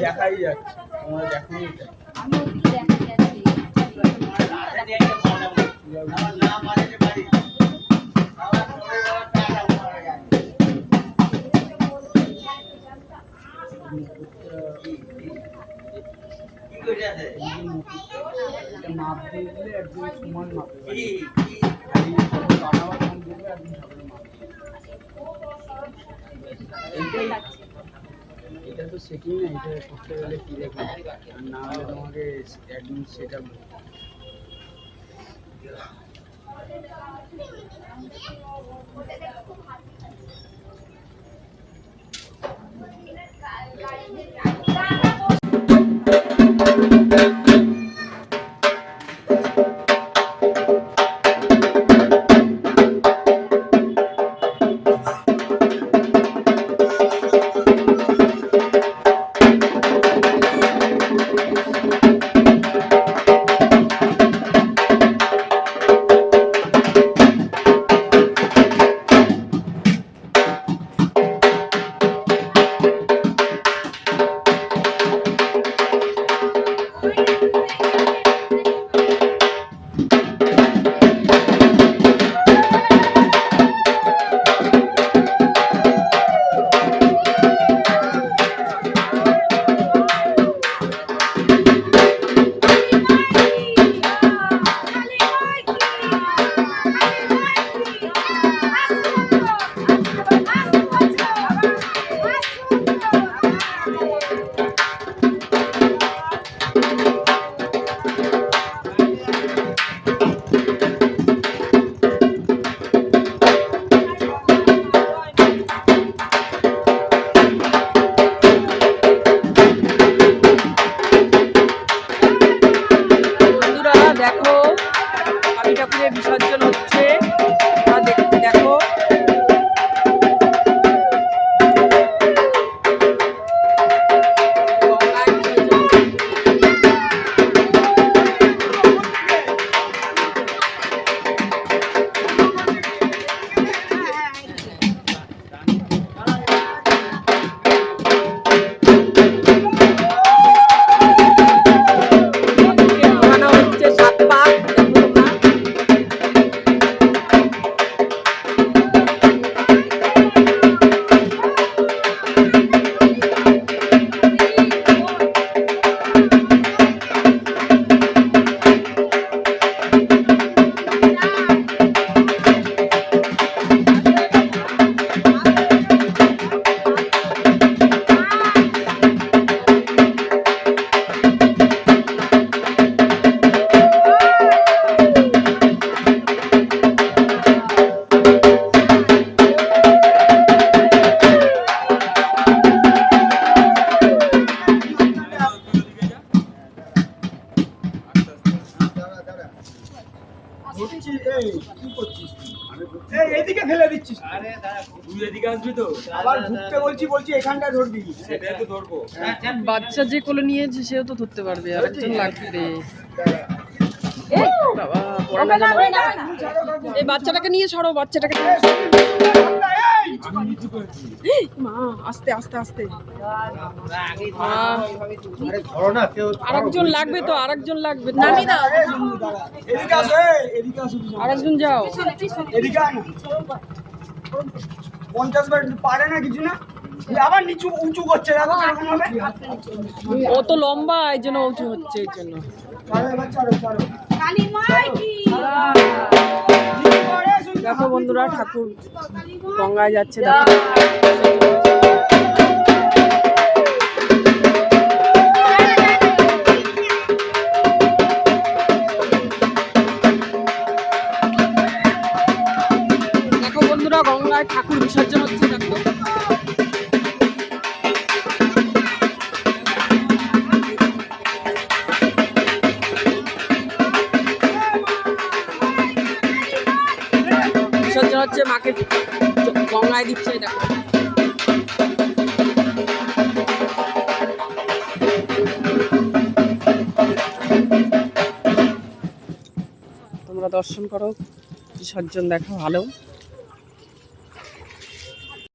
দেখাই যাচ্ছে আমার দেখাই মাপ দিয়ে একদম সমান মাপ এটা তো সেটিং না, এটা করতে গেলে কি দেখবে না হলে তোমাকে অ্যাডমিন সেট আপ বিসর্জন হচ্ছে দেখো এদিকে ফেলে দিচ্ছিস। আরে দাদা তুই এদিকে আসবি তো, আবার ঘুরতে বলছি এখানটা ধরবি। সেটাই তো ধরবো। বাচ্চা যে কোলে নিয়েছে সেও তো ধরতে পারবে, আর একজন লাগবে। বাবা এই বাচ্চাটাকে নিয়ে সরো, বাচ্চাটাকে মা আস্তে আস্তে আস্তে। আরেকজন লাগবে তো, আরেকজন লাগবে। নামি দাও, আরেকজন যাও। 50 বার পারে না কিছু না, আবার নিচু উঁচু করছে। ও তো লম্বা, এই জন্য উঁচু হচ্ছে। এই জন্য দেখো বন্ধুরা, ঠাকুর গঙ্গায় যাচ্ছে। দেখো বন্ধুরা, গঙ্গায় ঠাকুর বিসর্জন হচ্ছে। দেখো হচ্ছে মাকে গঙ্গায় দিচ্ছে, দেখো। তোমরা দর্শন করো, বিসর্জন দেখো ভালো।